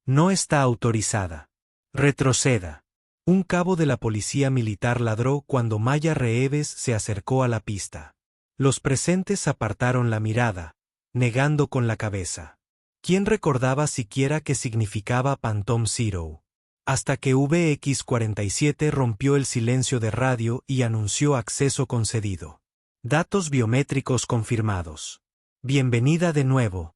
No está autorizada. Retroceda. Un cabo de la policía militar ladró cuando Maya Reeves se acercó a la pista. Los presentes apartaron la mirada, negando con la cabeza. ¿Quién recordaba siquiera qué significaba Phantom Zero? Hasta que VX-47 rompió el silencio de radio y anunció acceso concedido. Datos biométricos confirmados. Bienvenida de nuevo,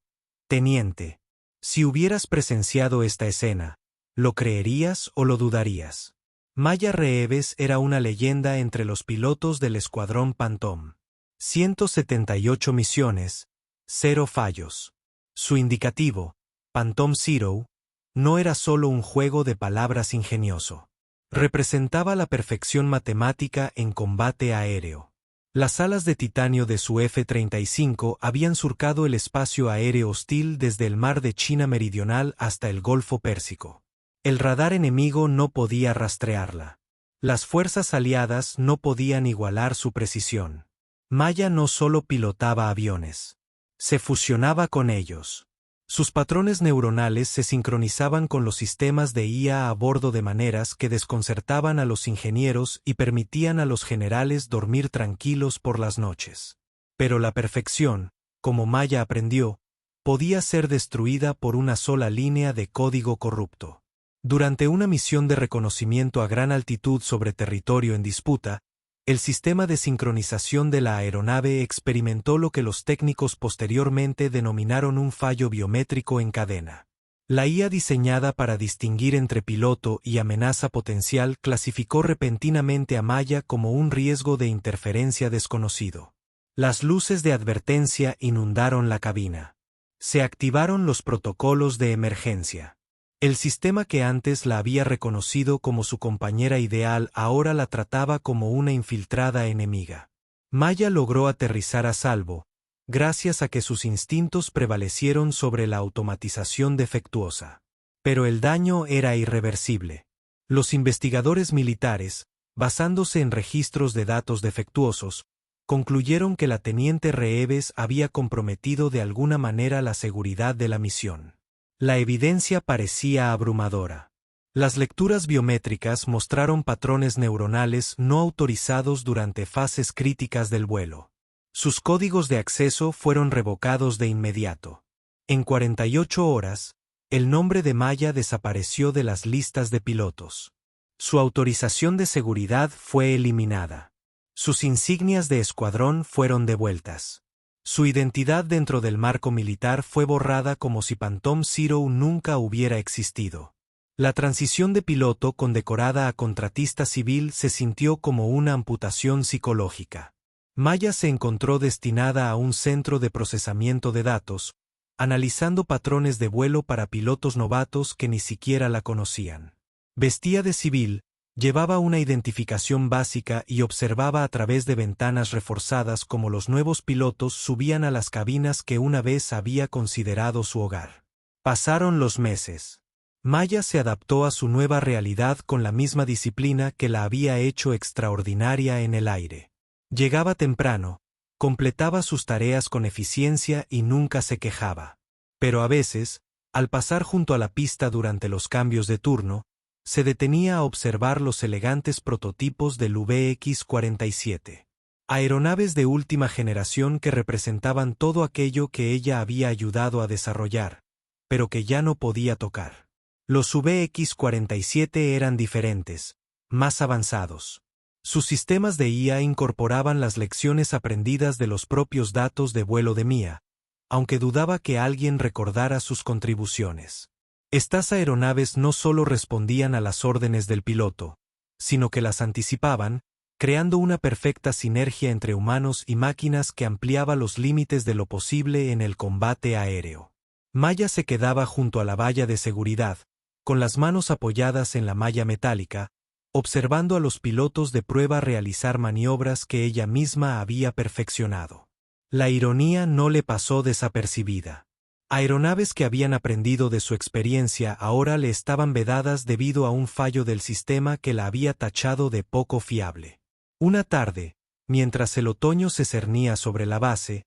teniente. Si hubieras presenciado esta escena, ¿lo creerías o lo dudarías? Maya Reeves era una leyenda entre los pilotos del escuadrón Phantom. 178 misiones, 0 fallos. Su indicativo, Phantom Zero, no era solo un juego de palabras ingenioso. Representaba la perfección matemática en combate aéreo. Las alas de titanio de su F-35 habían surcado el espacio aéreo hostil desde el mar de China Meridional hasta el Golfo Pérsico. El radar enemigo no podía rastrearla. Las fuerzas aliadas no podían igualar su precisión. Maya no solo pilotaba aviones. Se fusionaba con ellos. Sus patrones neuronales se sincronizaban con los sistemas de IA a bordo de maneras que desconcertaban a los ingenieros y permitían a los generales dormir tranquilos por las noches. Pero la perfección, como Maya aprendió, podía ser destruida por una sola línea de código corrupto. Durante una misión de reconocimiento a gran altitud sobre territorio en disputa, el sistema de sincronización de la aeronave experimentó lo que los técnicos posteriormente denominaron un fallo biométrico en cadena. La IA diseñada para distinguir entre piloto y amenaza potencial clasificó repentinamente a Maya como un riesgo de interferencia desconocido. Las luces de advertencia inundaron la cabina. Se activaron los protocolos de emergencia. El sistema que antes la había reconocido como su compañera ideal ahora la trataba como una infiltrada enemiga. Maya logró aterrizar a salvo, gracias a que sus instintos prevalecieron sobre la automatización defectuosa. Pero el daño era irreversible. Los investigadores militares, basándose en registros de datos defectuosos, concluyeron que la teniente Reeves había comprometido de alguna manera la seguridad de la misión. La evidencia parecía abrumadora. Las lecturas biométricas mostraron patrones neuronales no autorizados durante fases críticas del vuelo. Sus códigos de acceso fueron revocados de inmediato. En 48 horas, el nombre de Maya desapareció de las listas de pilotos. Su autorización de seguridad fue eliminada. Sus insignias de escuadrón fueron devueltas. Su identidad dentro del marco militar fue borrada como si Phantom Zero nunca hubiera existido. La transición de piloto condecorada a contratista civil se sintió como una amputación psicológica. Maya se encontró destinada a un centro de procesamiento de datos, analizando patrones de vuelo para pilotos novatos que ni siquiera la conocían. Vestía de civil, llevaba una identificación básica y observaba a través de ventanas reforzadas cómo los nuevos pilotos subían a las cabinas que una vez había considerado su hogar. Pasaron los meses. Maya se adaptó a su nueva realidad con la misma disciplina que la había hecho extraordinaria en el aire. Llegaba temprano, completaba sus tareas con eficiencia y nunca se quejaba. Pero a veces, al pasar junto a la pista durante los cambios de turno, se detenía a observar los elegantes prototipos del VX-47. Aeronaves de última generación que representaban todo aquello que ella había ayudado a desarrollar, pero que ya no podía tocar. Los VX-47 eran diferentes, más avanzados. Sus sistemas de IA incorporaban las lecciones aprendidas de los propios datos de vuelo de Mia, aunque dudaba que alguien recordara sus contribuciones. Estas aeronaves no solo respondían a las órdenes del piloto, sino que las anticipaban, creando una perfecta sinergia entre humanos y máquinas que ampliaba los límites de lo posible en el combate aéreo. Maya se quedaba junto a la valla de seguridad, con las manos apoyadas en la malla metálica, observando a los pilotos de prueba realizar maniobras que ella misma había perfeccionado. La ironía no le pasó desapercibida. Aeronaves que habían aprendido de su experiencia ahora le estaban vedadas debido a un fallo del sistema que la había tachado de poco fiable. Una tarde, mientras el otoño se cernía sobre la base,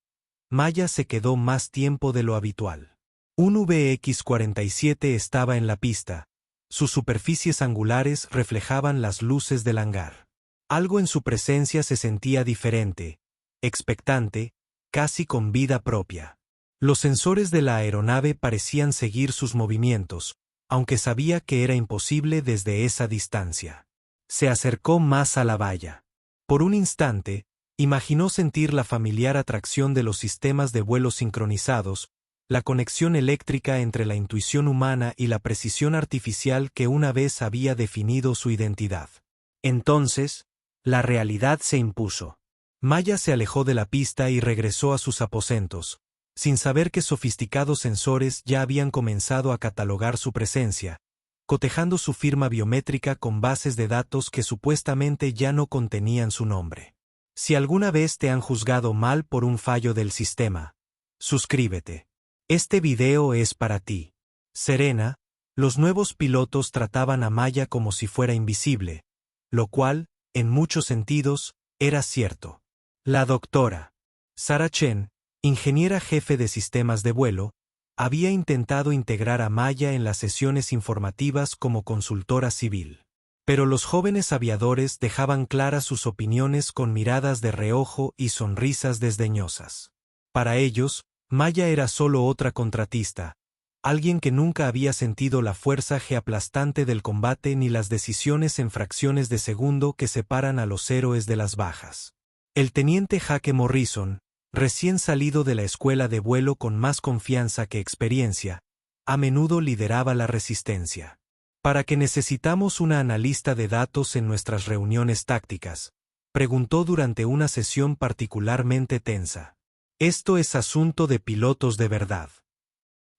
Maya se quedó más tiempo de lo habitual. Un VX-47 estaba en la pista. Sus superficies angulares reflejaban las luces del hangar. Algo en su presencia se sentía diferente, expectante, casi con vida propia. Los sensores de la aeronave parecían seguir sus movimientos, aunque sabía que era imposible desde esa distancia. Se acercó más a la valla. Por un instante, imaginó sentir la familiar atracción de los sistemas de vuelo sincronizados, la conexión eléctrica entre la intuición humana y la precisión artificial que una vez había definido su identidad. Entonces, la realidad se impuso. Maya se alejó de la pista y regresó a sus aposentos, sin saber que sofisticados sensores ya habían comenzado a catalogar su presencia, cotejando su firma biométrica con bases de datos que supuestamente ya no contenían su nombre. Si alguna vez te han juzgado mal por un fallo del sistema, suscríbete. Este video es para ti. Serena, los nuevos pilotos trataban a Maya como si fuera invisible, lo cual, en muchos sentidos, era cierto. La doctora Sarah Chen, ingeniera jefe de sistemas de vuelo, había intentado integrar a Maya en las sesiones informativas como consultora civil. Pero los jóvenes aviadores dejaban claras sus opiniones con miradas de reojo y sonrisas desdeñosas. Para ellos, Maya era solo otra contratista, alguien que nunca había sentido la fuerza G aplastante del combate ni las decisiones en fracciones de segundo que separan a los héroes de las bajas. El teniente Jake Morrison, recién salido de la escuela de vuelo con más confianza que experiencia, a menudo lideraba la resistencia. ¿Para qué necesitamos una analista de datos en nuestras reuniones tácticas?, preguntó durante una sesión particularmente tensa. Esto es asunto de pilotos de verdad.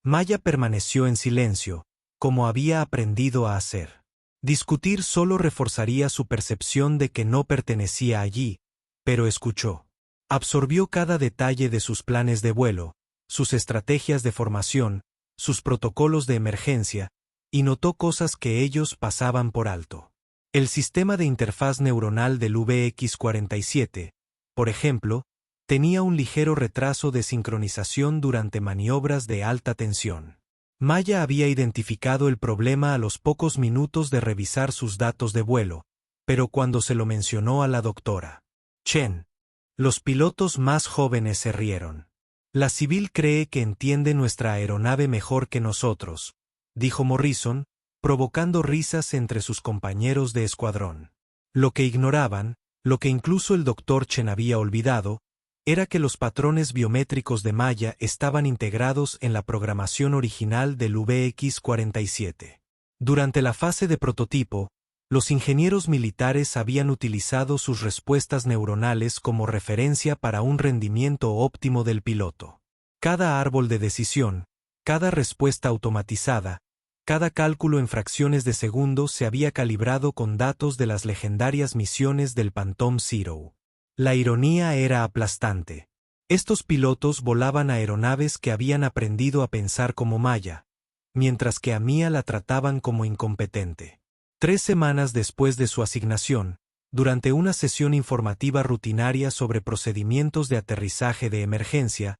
Maya permaneció en silencio, como había aprendido a hacer. Discutir solo reforzaría su percepción de que no pertenecía allí, pero escuchó. Absorbió cada detalle de sus planes de vuelo, sus estrategias de formación, sus protocolos de emergencia, y notó cosas que ellos pasaban por alto. El sistema de interfaz neuronal del VX-47, por ejemplo, tenía un ligero retraso de sincronización durante maniobras de alta tensión. Maya había identificado el problema a los pocos minutos de revisar sus datos de vuelo, pero cuando se lo mencionó a la doctora Chen, los pilotos más jóvenes se rieron. La civil cree que entiende nuestra aeronave mejor que nosotros, dijo Morrison, provocando risas entre sus compañeros de escuadrón. Lo que ignoraban, lo que incluso el doctor Chen había olvidado, era que los patrones biométricos de Maya estaban integrados en la programación original del VX-47. Durante la fase de prototipo, los ingenieros militares habían utilizado sus respuestas neuronales como referencia para un rendimiento óptimo del piloto. Cada árbol de decisión, cada respuesta automatizada, cada cálculo en fracciones de segundo se había calibrado con datos de las legendarias misiones del Phantom Zero. La ironía era aplastante. Estos pilotos volaban aeronaves que habían aprendido a pensar como Maya, mientras que a Mia la trataban como incompetente. 3 semanas después de su asignación, durante una sesión informativa rutinaria sobre procedimientos de aterrizaje de emergencia,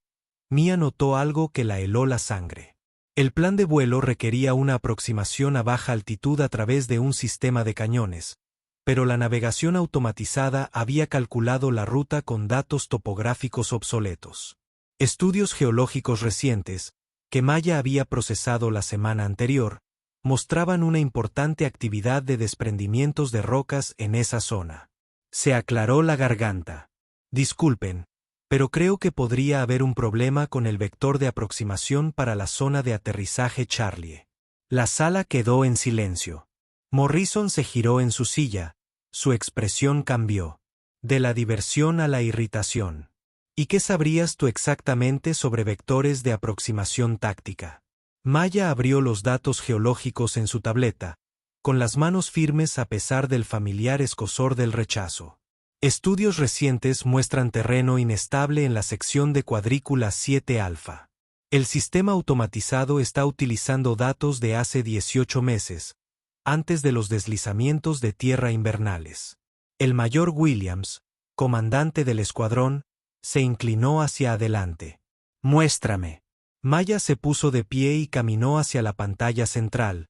Mia notó algo que la heló la sangre. El plan de vuelo requería una aproximación a baja altitud a través de un sistema de cañones, pero la navegación automatizada había calculado la ruta con datos topográficos obsoletos. Estudios geológicos recientes, que Maya había procesado la semana anterior, mostraban una importante actividad de desprendimientos de rocas en esa zona. Se aclaró la garganta. Disculpen, pero creo que podría haber un problema con el vector de aproximación para la zona de aterrizaje Charlie. La sala quedó en silencio. Morrison se giró en su silla, su expresión cambió. De la diversión a la irritación. ¿Y qué sabrías tú exactamente sobre vectores de aproximación táctica? Maya abrió los datos geológicos en su tableta, con las manos firmes a pesar del familiar escozor del rechazo. Estudios recientes muestran terreno inestable en la sección de cuadrícula 7 alfa. El sistema automatizado está utilizando datos de hace 18 meses, antes de los deslizamientos de tierra invernales. El mayor Williams, comandante del escuadrón, se inclinó hacia adelante. «Muéstrame». Maya se puso de pie y caminó hacia la pantalla central,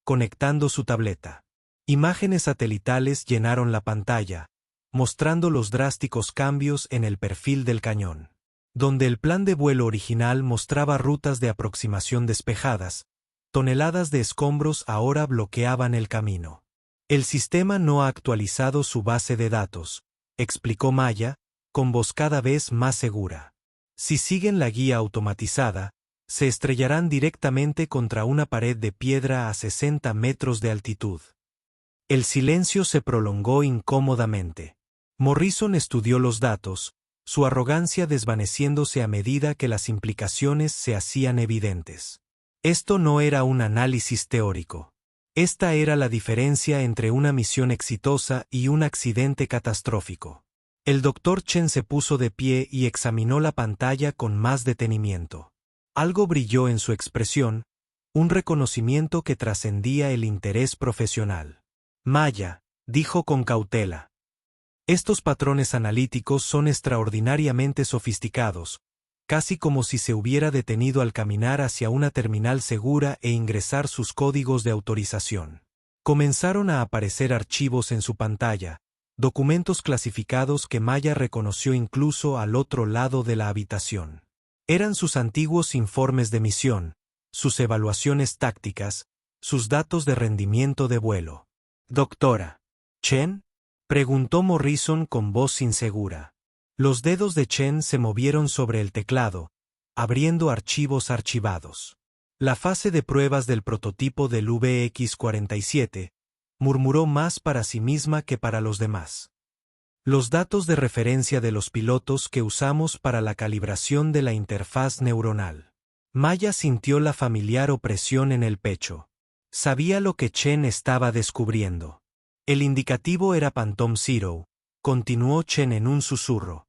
conectando su tableta. Imágenes satelitales llenaron la pantalla, mostrando los drásticos cambios en el perfil del cañón. Donde el plan de vuelo original mostraba rutas de aproximación despejadas, toneladas de escombros ahora bloqueaban el camino. El sistema no ha actualizado su base de datos, explicó Maya, con voz cada vez más segura. Si siguen la guía automatizada, se estrellarán directamente contra una pared de piedra a 60 metros de altitud. El silencio se prolongó incómodamente. Morrison estudió los datos, su arrogancia desvaneciéndose a medida que las implicaciones se hacían evidentes. Esto no era un análisis teórico. Esta era la diferencia entre una misión exitosa y un accidente catastrófico. El Dr. Chen se puso de pie y examinó la pantalla con más detenimiento. Algo brilló en su expresión, un reconocimiento que trascendía el interés profesional. Maya, dijo con cautela. Estos patrones analíticos son extraordinariamente sofisticados, casi como si se hubiera detenido al caminar hacia una terminal segura e ingresar sus códigos de autorización. Comenzaron a aparecer archivos en su pantalla, documentos clasificados que Maya reconoció incluso al otro lado de la habitación. Eran sus antiguos informes de misión, sus evaluaciones tácticas, sus datos de rendimiento de vuelo. «Doctora Chen», preguntó Morrison con voz insegura. Los dedos de Chen se movieron sobre el teclado, abriendo archivos archivados. La fase de pruebas del prototipo del VX-47, murmuró más para sí misma que para los demás. Los datos de referencia de los pilotos que usamos para la calibración de la interfaz neuronal. Maya sintió la familiar opresión en el pecho. Sabía lo que Chen estaba descubriendo. El indicativo era Phantom Zero, continuó Chen en un susurro.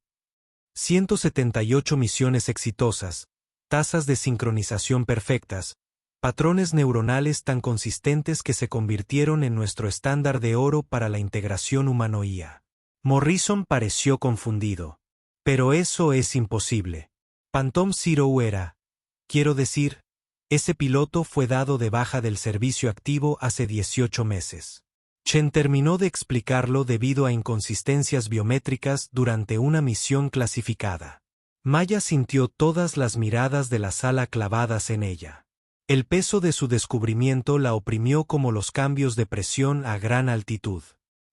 178 misiones exitosas, tasas de sincronización perfectas, patrones neuronales tan consistentes que se convirtieron en nuestro estándar de oro para la integración humano-IA. Morrison pareció confundido. Pero eso es imposible. Phantom Zero era, quiero decir, ese piloto fue dado de baja del servicio activo hace 18 meses. Chen terminó de explicarlo debido a inconsistencias biométricas durante una misión clasificada. Maya sintió todas las miradas de la sala clavadas en ella. El peso de su descubrimiento la oprimió como los cambios de presión a gran altitud.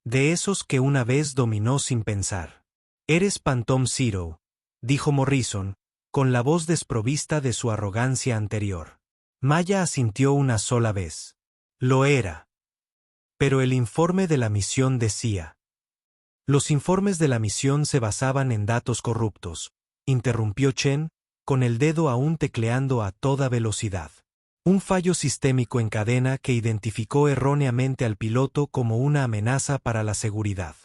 De esos que una vez dominó sin pensar. «Eres Phantom Zero», dijo Morrison, con la voz desprovista de su arrogancia anterior. Maya asintió una sola vez. Lo era. Pero el informe de la misión decía. Los informes de la misión se basaban en datos corruptos, interrumpió Chen, con el dedo aún tecleando a toda velocidad. Un fallo sistémico en cadena que identificó erróneamente al piloto como una amenaza para la seguridad.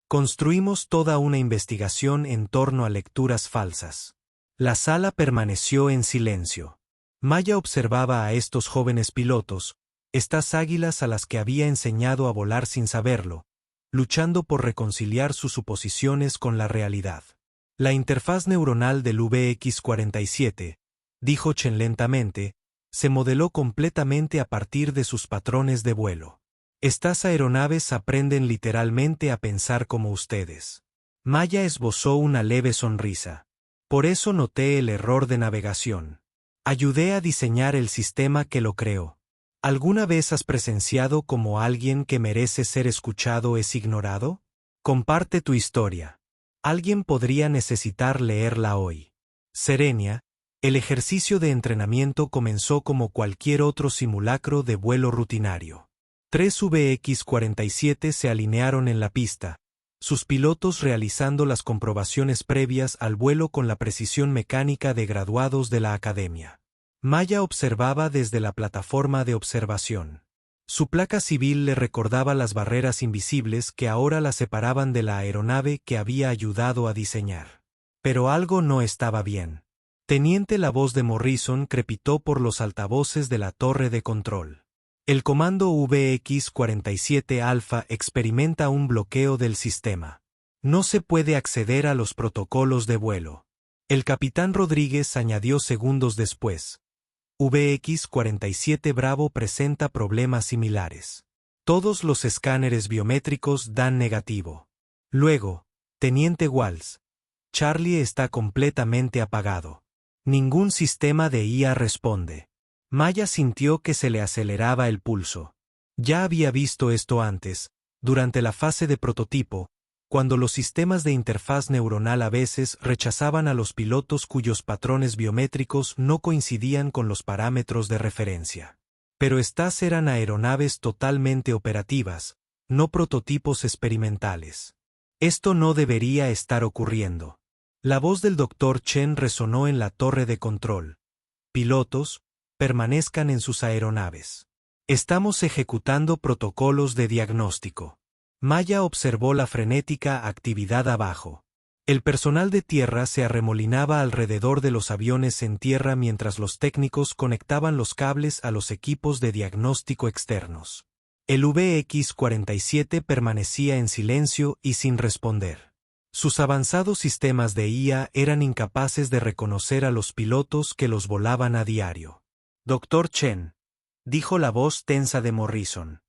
Construimos toda una investigación en torno a lecturas falsas. La sala permaneció en silencio. Maya observaba a estos jóvenes pilotos, estas águilas a las que había enseñado a volar sin saberlo, luchando por reconciliar sus suposiciones con la realidad. La interfaz neuronal del VX-47, dijo Chen lentamente, se modeló completamente a partir de sus patrones de vuelo. Estas aeronaves aprenden literalmente a pensar como ustedes. Maya esbozó una leve sonrisa. Por eso noté el error de navegación. Ayudé a diseñar el sistema que lo creó. ¿Alguna vez has presenciado cómo alguien que merece ser escuchado es ignorado? Comparte tu historia. Alguien podría necesitar leerla hoy. Serenia. El ejercicio de entrenamiento comenzó como cualquier otro simulacro de vuelo rutinario. 3 VX-47 se alinearon en la pista, sus pilotos realizando las comprobaciones previas al vuelo con la precisión mecánica de graduados de la academia. Maya observaba desde la plataforma de observación. Su placa civil le recordaba las barreras invisibles que ahora la separaban de la aeronave que había ayudado a diseñar. Pero algo no estaba bien. Teniente, la voz de Morrison crepitó por los altavoces de la torre de control. El comando VX-47 Alpha experimenta un bloqueo del sistema. No se puede acceder a los protocolos de vuelo. El capitán Rodríguez añadió segundos después. VX-47 Bravo presenta problemas similares. Todos los escáneres biométricos dan negativo. Luego, Teniente Walls. Charlie está completamente apagado. Ningún sistema de IA responde. Maya sintió que se le aceleraba el pulso. Ya había visto esto antes, durante la fase de prototipo, cuando los sistemas de interfaz neuronal a veces rechazaban a los pilotos cuyos patrones biométricos no coincidían con los parámetros de referencia. Pero estas eran aeronaves totalmente operativas, no prototipos experimentales. Esto no debería estar ocurriendo. La voz del Dr. Chen resonó en la torre de control. Pilotos, permanezcan en sus aeronaves. Estamos ejecutando protocolos de diagnóstico. Maya observó la frenética actividad abajo. El personal de tierra se arremolinaba alrededor de los aviones en tierra mientras los técnicos conectaban los cables a los equipos de diagnóstico externos. El VX-47 permanecía en silencio y sin responder. Sus avanzados sistemas de IA eran incapaces de reconocer a los pilotos que los volaban a diario. Dr. Chen, dijo la voz tensa de Morrison.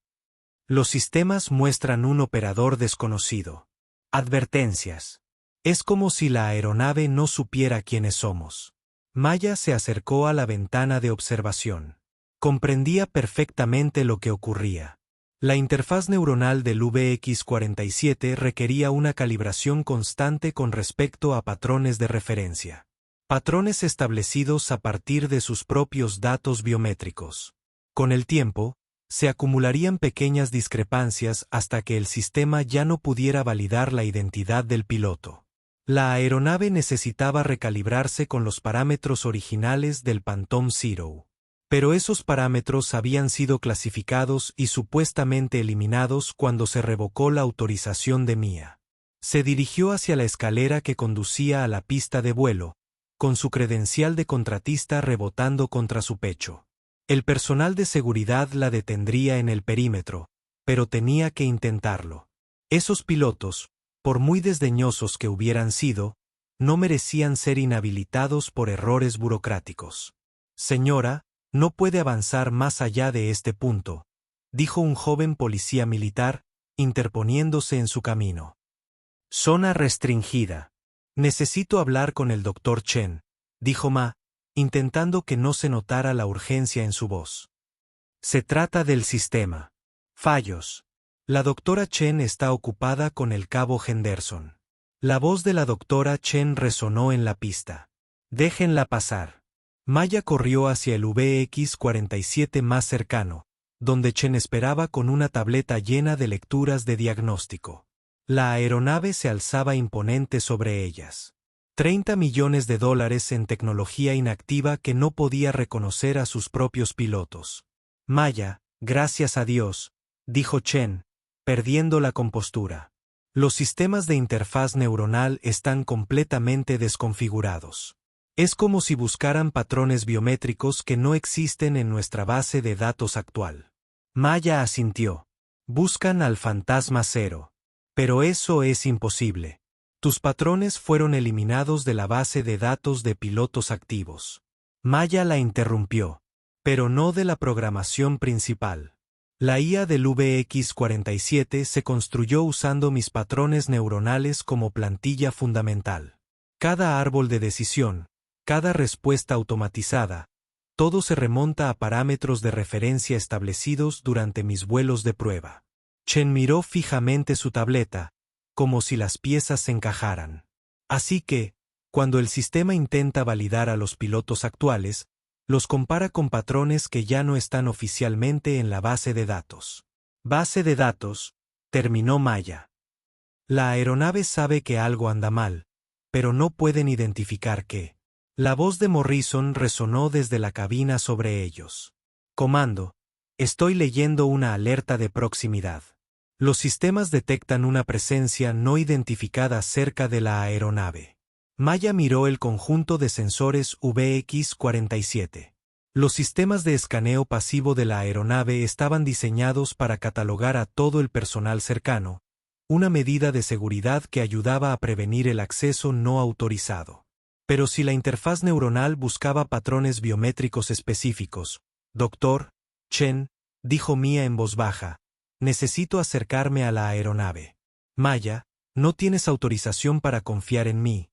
Los sistemas muestran un operador desconocido. Advertencias. Es como si la aeronave no supiera quiénes somos. Maya se acercó a la ventana de observación. Comprendía perfectamente lo que ocurría. La interfaz neuronal del VX-47 requería una calibración constante con respecto a patrones de referencia. Patrones establecidos a partir de sus propios datos biométricos. Con el tiempo, se acumularían pequeñas discrepancias hasta que el sistema ya no pudiera validar la identidad del piloto. La aeronave necesitaba recalibrarse con los parámetros originales del Phantom Zero. Pero esos parámetros habían sido clasificados y supuestamente eliminados cuando se revocó la autorización de Mia. Se dirigió hacia la escalera que conducía a la pista de vuelo, con su credencial de contratista rebotando contra su pecho. El personal de seguridad la detendría en el perímetro, pero tenía que intentarlo. Esos pilotos, por muy desdeñosos que hubieran sido, no merecían ser inhabilitados por errores burocráticos. Señora, no puede avanzar más allá de este punto, dijo un joven policía militar, interponiéndose en su camino. Zona restringida. Necesito hablar con el Dr. Chen, dijo Ma, intentando que no se notara la urgencia en su voz. Se trata del sistema. Fallos. La doctora Chen está ocupada con el cabo Henderson. La voz de la doctora Chen resonó en la pista. Déjenla pasar. Maya corrió hacia el VX-47 más cercano, donde Chen esperaba con una tableta llena de lecturas de diagnóstico. La aeronave se alzaba imponente sobre ellas. $30 millones en tecnología inactiva que no podía reconocer a sus propios pilotos. Maya, gracias a Dios, dijo Chen, perdiendo la compostura. Los sistemas de interfaz neuronal están completamente desconfigurados. Es como si buscaran patrones biométricos que no existen en nuestra base de datos actual. Maya asintió. Buscan al fantasma cero. Pero eso es imposible. Tus patrones fueron eliminados de la base de datos de pilotos activos. Maya la interrumpió. Pero no de la programación principal. La IA del VX-47 se construyó usando mis patrones neuronales como plantilla fundamental. Cada árbol de decisión, cada respuesta automatizada, todo se remonta a parámetros de referencia establecidos durante mis vuelos de prueba. Chen miró fijamente su tableta, como si las piezas se encajaran. Así que, cuando el sistema intenta validar a los pilotos actuales, los compara con patrones que ya no están oficialmente en la base de datos. Base de datos, terminó Maya. La aeronave sabe que algo anda mal, pero no pueden identificar qué. La voz de Morrison resonó desde la cabina sobre ellos. Comando, estoy leyendo una alerta de proximidad. Los sistemas detectan una presencia no identificada cerca de la aeronave. Maya miró el conjunto de sensores VX-47. Los sistemas de escaneo pasivo de la aeronave estaban diseñados para catalogar a todo el personal cercano, una medida de seguridad que ayudaba a prevenir el acceso no autorizado. Pero si la interfaz neuronal buscaba patrones biométricos específicos, Dr. Chen, dijo Mia en voz baja, necesito acercarme a la aeronave. Maya, no tienes autorización para confiar en mí.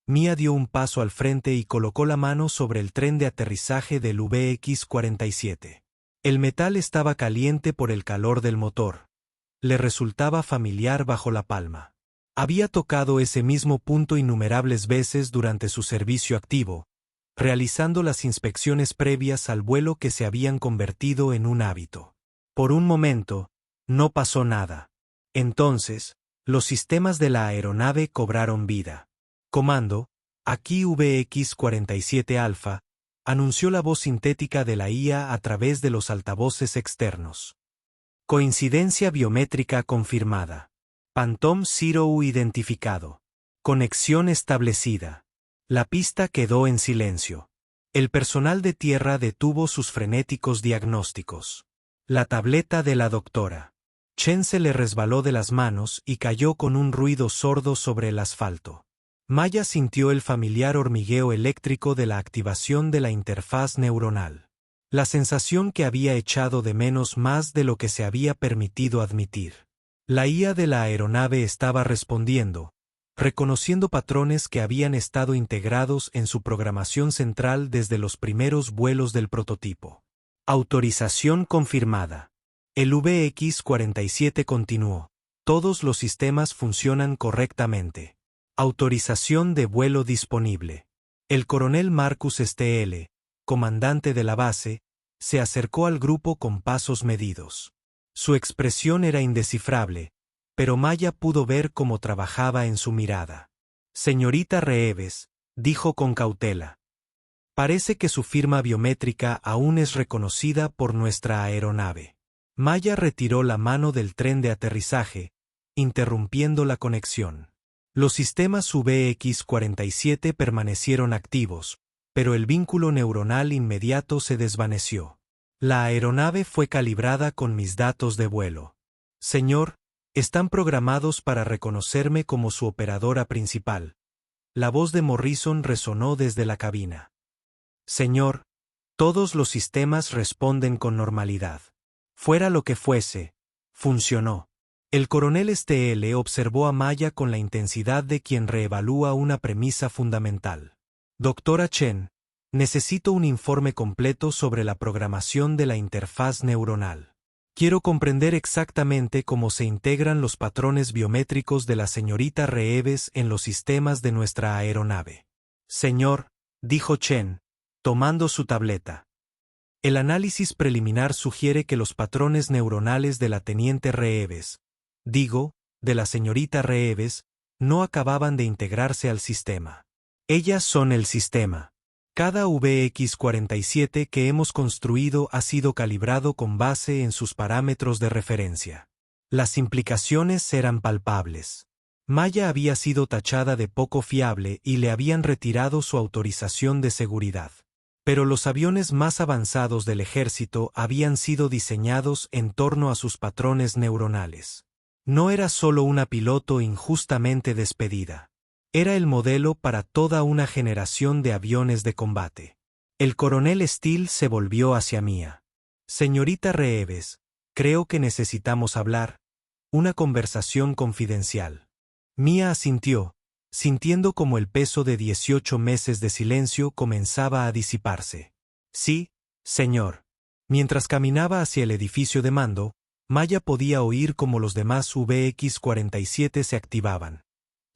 Mia dio un paso al frente y colocó la mano sobre el tren de aterrizaje del VX-47. El metal estaba caliente por el calor del motor. Le resultaba familiar bajo la palma. Había tocado ese mismo punto innumerables veces durante su servicio activo, realizando las inspecciones previas al vuelo que se habían convertido en un hábito. Por un momento, no pasó nada. Entonces, los sistemas de la aeronave cobraron vida. Comando, aquí VX-47 Alpha, anunció la voz sintética de la IA a través de los altavoces externos. Coincidencia biométrica confirmada. Phantom Zero identificado. Conexión establecida. La pista quedó en silencio. El personal de tierra detuvo sus frenéticos diagnósticos. La tableta de la doctora Chen se le resbaló de las manos y cayó con un ruido sordo sobre el asfalto. Maya sintió el familiar hormigueo eléctrico de la activación de la interfaz neuronal. La sensación que había echado de menos más de lo que se había permitido admitir. La IA de la aeronave estaba respondiendo, reconociendo patrones que habían estado integrados en su programación central desde los primeros vuelos del prototipo. Autorización confirmada. El VX-47 continuó. Todos los sistemas funcionan correctamente. Autorización de vuelo disponible. El coronel Marcus Stl, comandante de la base, se acercó al grupo con pasos medidos. Su expresión era indescifrable, pero Maya pudo ver cómo trabajaba en su mirada. Señorita Reeves, dijo con cautela. Parece que su firma biométrica aún es reconocida por nuestra aeronave. Maya retiró la mano del tren de aterrizaje, interrumpiendo la conexión. Los sistemas VX-47 permanecieron activos, pero el vínculo neuronal inmediato se desvaneció. La aeronave fue calibrada con mis datos de vuelo. Señor, están programados para reconocerme como su operadora principal. La voz de Morrison resonó desde la cabina. Señor, todos los sistemas responden con normalidad. Fuera lo que fuese, funcionó. El coronel Stl observó a Maya con la intensidad de quien reevalúa una premisa fundamental. Doctora Chen, necesito un informe completo sobre la programación de la interfaz neuronal. Quiero comprender exactamente cómo se integran los patrones biométricos de la señorita Reeves en los sistemas de nuestra aeronave. Señor, dijo Chen, tomando su tableta. El análisis preliminar sugiere que los patrones neuronales de la teniente Reeves, de la señorita Reeves, no acababan de integrarse al sistema. Ellas son el sistema. Cada VX-47 que hemos construido ha sido calibrado con base en sus parámetros de referencia. Las implicaciones eran palpables. Maya había sido tachada de poco fiable y le habían retirado su autorización de seguridad. Pero los aviones más avanzados del ejército habían sido diseñados en torno a sus patrones neuronales. No era solo una piloto injustamente despedida. Era el modelo para toda una generación de aviones de combate. El coronel Steele se volvió hacia Mia. Señorita Reeves, creo que necesitamos hablar. Una conversación confidencial. Mia asintió, sintiendo como el peso de 18 meses de silencio comenzaba a disiparse. Sí, señor. Mientras caminaba hacia el edificio de mando, Maya podía oír cómo los demás VX-47 se activaban.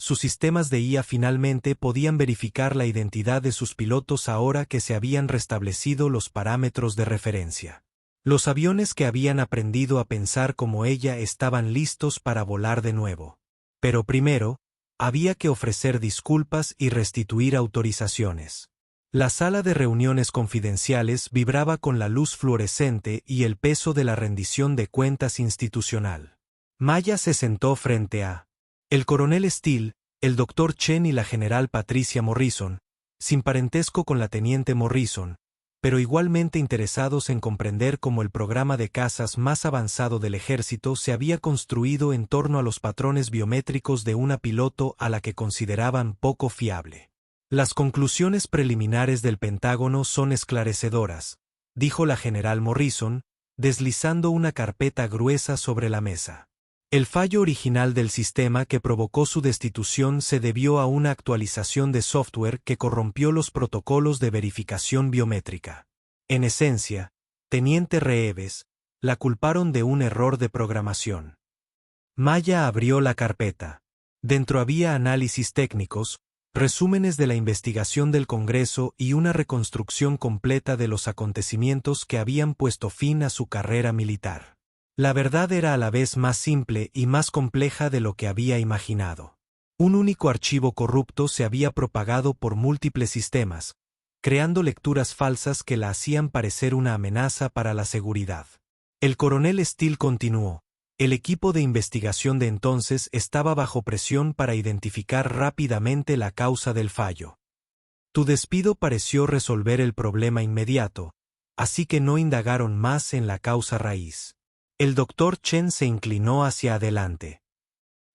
Sus sistemas de IA finalmente podían verificar la identidad de sus pilotos ahora que se habían restablecido los parámetros de referencia. Los aviones que habían aprendido a pensar como ella estaban listos para volar de nuevo. Pero primero, había que ofrecer disculpas y restituir autorizaciones. La sala de reuniones confidenciales vibraba con la luz fluorescente y el peso de la rendición de cuentas institucional. Maya se sentó frente a el coronel Steele, el doctor Chen y la general Patricia Morrison, sin parentesco con la teniente Morrison, pero igualmente interesados en comprender cómo el programa de cazas más avanzado del ejército se había construido en torno a los patrones biométricos de una piloto a la que consideraban poco fiable. Las conclusiones preliminares del Pentágono son esclarecedoras, dijo la general Morrison, deslizando una carpeta gruesa sobre la mesa. El fallo original del sistema que provocó su destitución se debió a una actualización de software que corrompió los protocolos de verificación biométrica. En esencia, Teniente Reeves, la culparon de un error de programación. Maya abrió la carpeta. Dentro había análisis técnicos, resúmenes de la investigación del Congreso y una reconstrucción completa de los acontecimientos que habían puesto fin a su carrera militar. La verdad era a la vez más simple y más compleja de lo que había imaginado. Un único archivo corrupto se había propagado por múltiples sistemas, creando lecturas falsas que la hacían parecer una amenaza para la seguridad. El coronel Steele continuó. El equipo de investigación de entonces estaba bajo presión para identificar rápidamente la causa del fallo. Tu despido pareció resolver el problema inmediato, así que no indagaron más en la causa raíz. El doctor Chen se inclinó hacia adelante.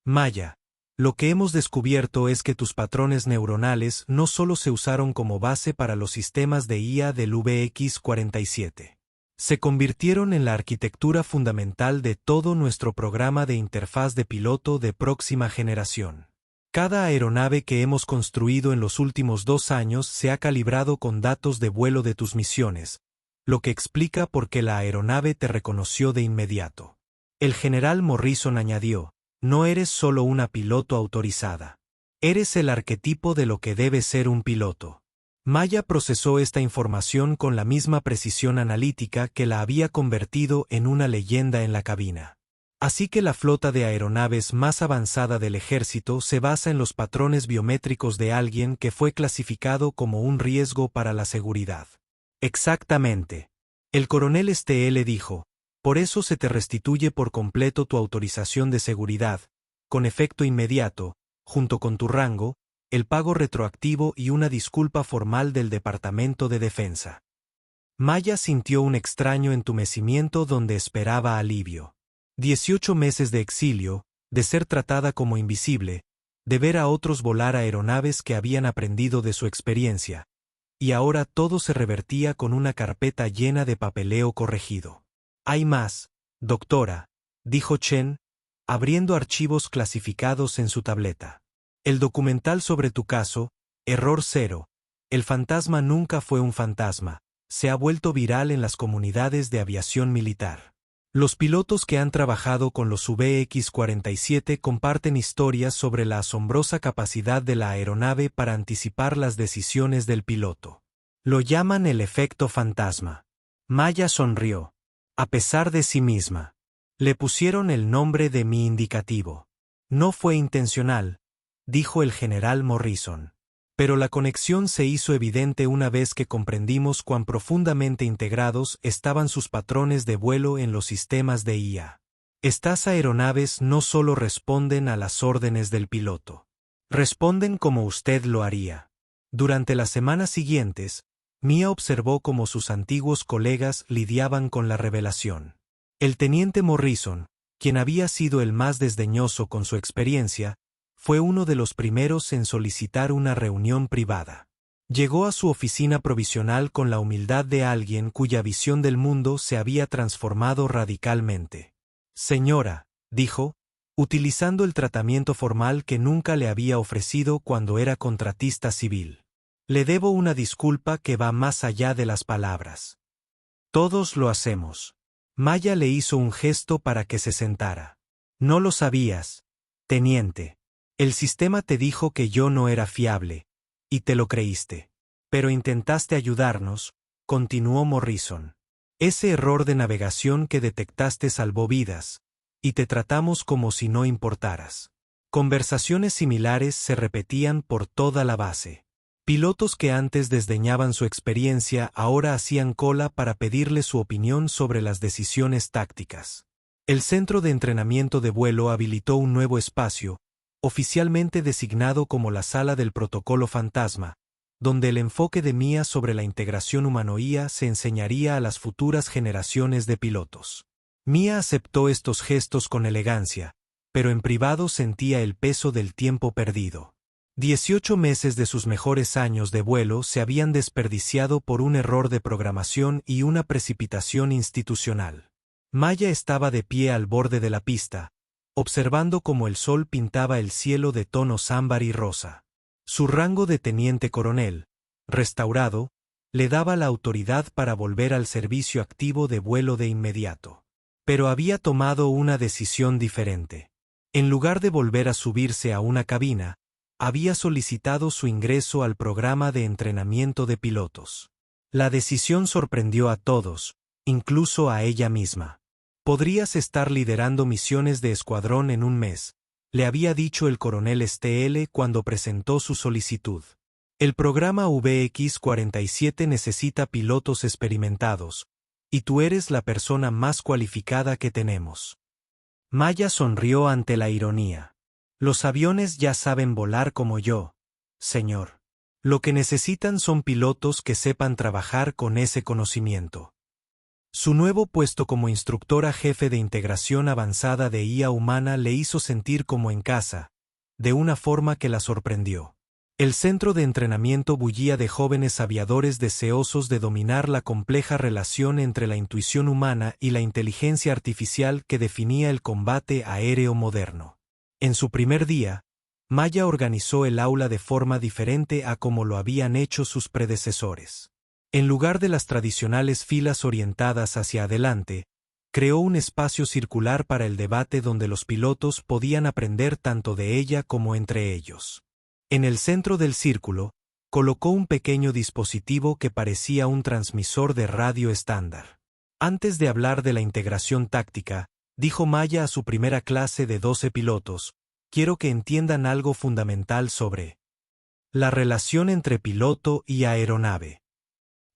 Maya, lo que hemos descubierto es que tus patrones neuronales no solo se usaron como base para los sistemas de IA del VX-47. Se convirtieron en la arquitectura fundamental de todo nuestro programa de interfaz de piloto de próxima generación. Cada aeronave que hemos construido en los últimos 2 años se ha calibrado con datos de vuelo de tus misiones, lo que explica por qué la aeronave te reconoció de inmediato. El general Morrison añadió, no eres solo una piloto autorizada. Eres el arquetipo de lo que debe ser un piloto. Maya procesó esta información con la misma precisión analítica que la había convertido en una leyenda en la cabina. Así que la flota de aeronaves más avanzada del ejército se basa en los patrones biométricos de alguien que fue clasificado como un riesgo para la seguridad. Exactamente. El coronel Steele dijo, por eso se te restituye por completo tu autorización de seguridad, con efecto inmediato, junto con tu rango, el pago retroactivo y una disculpa formal del Departamento de Defensa. Maya sintió un extraño entumecimiento donde esperaba alivio. 18 meses de exilio, de ser tratada como invisible, de ver a otros volar aeronaves que habían aprendido de su experiencia, y ahora todo se revertía con una carpeta llena de papeleo corregido. Hay más, doctora, dijo Chen, abriendo archivos clasificados en su tableta. El documental sobre tu caso, Error 0, el fantasma nunca fue un fantasma, se ha vuelto viral en las comunidades de aviación militar. Los pilotos que han trabajado con los VX-47 comparten historias sobre la asombrosa capacidad de la aeronave para anticipar las decisiones del piloto. Lo llaman el efecto fantasma. Maya sonrió. A pesar de sí misma. Le pusieron el nombre de mi indicativo. No fue intencional, dijo el general Morrison. Pero la conexión se hizo evidente una vez que comprendimos cuán profundamente integrados estaban sus patrones de vuelo en los sistemas de IA. Estas aeronaves no solo responden a las órdenes del piloto. Responden como usted lo haría. Durante las semanas siguientes, Mia observó cómo sus antiguos colegas lidiaban con la revelación. El teniente Morrison, quien había sido el más desdeñoso con su experiencia, fue uno de los primeros en solicitar una reunión privada. Llegó a su oficina provisional con la humildad de alguien cuya visión del mundo se había transformado radicalmente. Señora, dijo, utilizando el tratamiento formal que nunca le había ofrecido cuando era contratista civil. Le debo una disculpa que va más allá de las palabras. Todos lo hacemos. Maya le hizo un gesto para que se sentara. No lo sabías, teniente. El sistema te dijo que yo no era fiable, y te lo creíste. Pero intentaste ayudarnos, continuó Morrison. Ese error de navegación que detectaste salvó vidas, y te tratamos como si no importaras. Conversaciones similares se repetían por toda la base. Pilotos que antes desdeñaban su experiencia ahora hacían cola para pedirle su opinión sobre las decisiones tácticas. El Centro de Entrenamiento de Vuelo habilitó un nuevo espacio, oficialmente designado como la Sala del Protocolo Fantasma, donde el enfoque de Mia sobre la integración humano-IA se enseñaría a las futuras generaciones de pilotos. Mia aceptó estos gestos con elegancia, pero en privado sentía el peso del tiempo perdido. 18 meses de sus mejores años de vuelo se habían desperdiciado por un error de programación y una precipitación institucional. Maya estaba de pie al borde de la pista, observando cómo el sol pintaba el cielo de tonos ámbar y rosa. Su rango de teniente coronel, restaurado, le daba la autoridad para volver al servicio activo de vuelo de inmediato. Pero había tomado una decisión diferente. En lugar de volver a subirse a una cabina, había solicitado su ingreso al programa de entrenamiento de pilotos. La decisión sorprendió a todos, incluso a ella misma. Podrías estar liderando misiones de escuadrón en un mes, le había dicho el coronel STL cuando presentó su solicitud. El programa VX-47 necesita pilotos experimentados, y tú eres la persona más cualificada que tenemos. Maya sonrió ante la ironía. Los aviones ya saben volar como yo, señor. Lo que necesitan son pilotos que sepan trabajar con ese conocimiento. Su nuevo puesto como instructora jefe de integración avanzada de IA humana le hizo sentir como en casa, de una forma que la sorprendió. El centro de entrenamiento bullía de jóvenes aviadores deseosos de dominar la compleja relación entre la intuición humana y la inteligencia artificial que definía el combate aéreo moderno. En su primer día, Maya organizó el aula de forma diferente a como lo habían hecho sus predecesores. En lugar de las tradicionales filas orientadas hacia adelante, creó un espacio circular para el debate donde los pilotos podían aprender tanto de ella como entre ellos. En el centro del círculo, colocó un pequeño dispositivo que parecía un transmisor de radio estándar. Antes de hablar de la integración táctica, dijo Maya a su primera clase de 12 pilotos, quiero que entiendan algo fundamental sobre la relación entre piloto y aeronave.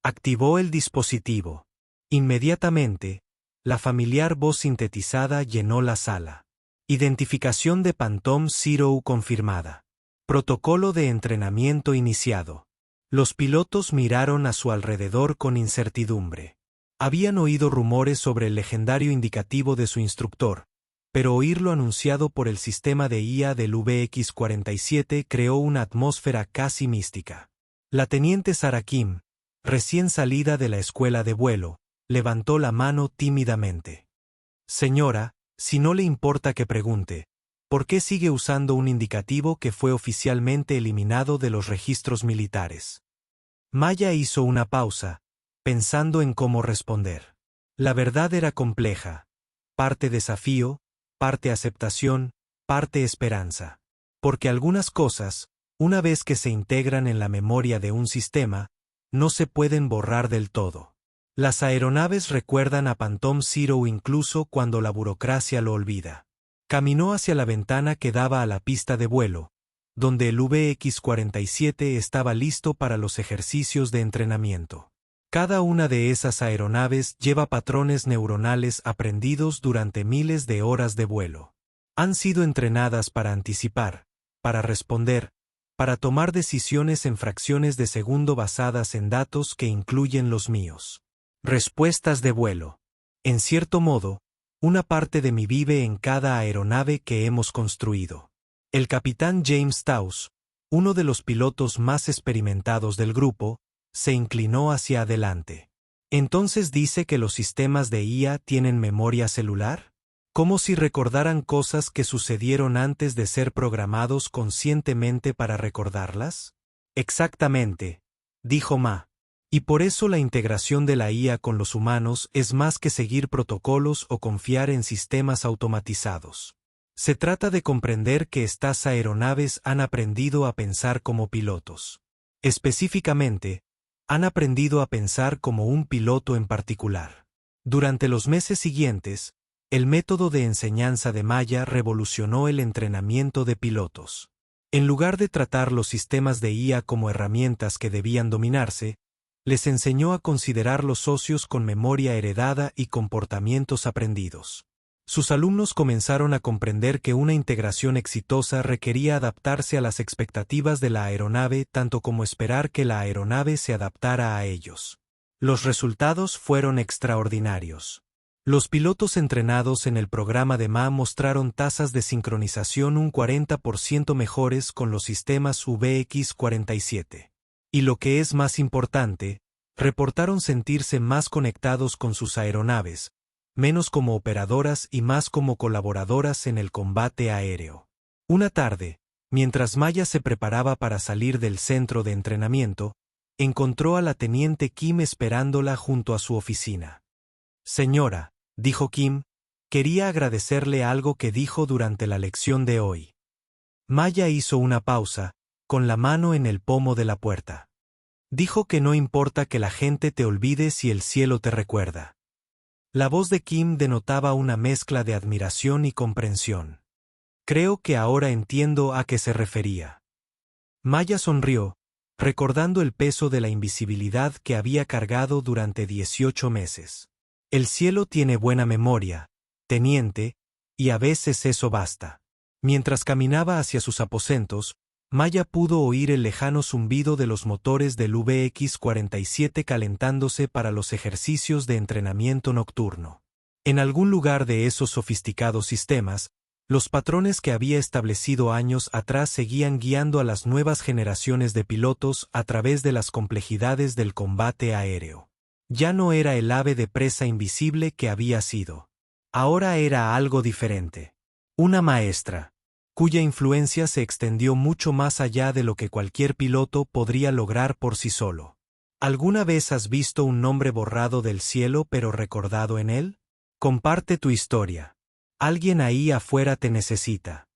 Activó el dispositivo. Inmediatamente, la familiar voz sintetizada llenó la sala. Identificación de Phantom Zero confirmada. Protocolo de entrenamiento iniciado. Los pilotos miraron a su alrededor con incertidumbre. Habían oído rumores sobre el legendario indicativo de su instructor, pero oírlo anunciado por el sistema de IA del VX-47 creó una atmósfera casi mística. La teniente Sarah Kim, recién salida de la escuela de vuelo, levantó la mano tímidamente. Señora, si no le importa que pregunte, ¿por qué sigue usando un indicativo que fue oficialmente eliminado de los registros militares? Maya hizo una pausa, pensando en cómo responder. La verdad era compleja. Parte desafío, parte aceptación, parte esperanza. Porque algunas cosas, una vez que se integran en la memoria de un sistema, no se pueden borrar del todo. Las aeronaves recuerdan a Phantom Zero incluso cuando la burocracia lo olvida. Caminó hacia la ventana que daba a la pista de vuelo, donde el VX-47 estaba listo para los ejercicios de entrenamiento. Cada una de esas aeronaves lleva patrones neuronales aprendidos durante miles de horas de vuelo. Han sido entrenadas para anticipar, para responder, para tomar decisiones en fracciones de segundo basadas en datos que incluyen los míos. Respuestas de vuelo. En cierto modo, una parte de mí vive en cada aeronave que hemos construido. El capitán James Taus, uno de los pilotos más experimentados del grupo, se inclinó hacia adelante. ¿Entonces dice que los sistemas de IA tienen memoria celular? Como si recordaran cosas que sucedieron antes de ser programados conscientemente para recordarlas. Exactamente, dijo Ma. Y por eso la integración de la IA con los humanos es más que seguir protocolos o confiar en sistemas automatizados. Se trata de comprender que estas aeronaves han aprendido a pensar como pilotos. Específicamente, han aprendido a pensar como un piloto en particular. Durante los meses siguientes, el método de enseñanza de Maya revolucionó el entrenamiento de pilotos. En lugar de tratar los sistemas de IA como herramientas que debían dominarse, les enseñó a considerar los socios con memoria heredada y comportamientos aprendidos. Sus alumnos comenzaron a comprender que una integración exitosa requería adaptarse a las expectativas de la aeronave tanto como esperar que la aeronave se adaptara a ellos. Los resultados fueron extraordinarios. Los pilotos entrenados en el programa de MA mostraron tasas de sincronización un 40% mejores con los sistemas VX-47. Y lo que es más importante, reportaron sentirse más conectados con sus aeronaves, menos como operadoras y más como colaboradoras en el combate aéreo. Una tarde, mientras Maya se preparaba para salir del centro de entrenamiento, encontró a la teniente Kim esperándola junto a su oficina. Señora, dijo Kim, quería agradecerle algo que dijo durante la lección de hoy. Maya hizo una pausa, con la mano en el pomo de la puerta. Dijo que no importa que la gente te olvide si el cielo te recuerda. La voz de Kim denotaba una mezcla de admiración y comprensión. Creo que ahora entiendo a qué se refería. Maya sonrió, recordando el peso de la invisibilidad que había cargado durante 18 meses. El cielo tiene buena memoria, teniente, y a veces eso basta. Mientras caminaba hacia sus aposentos, Maya pudo oír el lejano zumbido de los motores del VX-47 calentándose para los ejercicios de entrenamiento nocturno. En algún lugar de esos sofisticados sistemas, los patrones que había establecido años atrás seguían guiando a las nuevas generaciones de pilotos a través de las complejidades del combate aéreo. Ya no era el ave de presa invisible que había sido. Ahora era algo diferente. Una maestra, cuya influencia se extendió mucho más allá de lo que cualquier piloto podría lograr por sí solo. ¿Alguna vez has visto un nombre borrado del cielo pero recordado en él? Comparte tu historia. Alguien ahí afuera te necesita.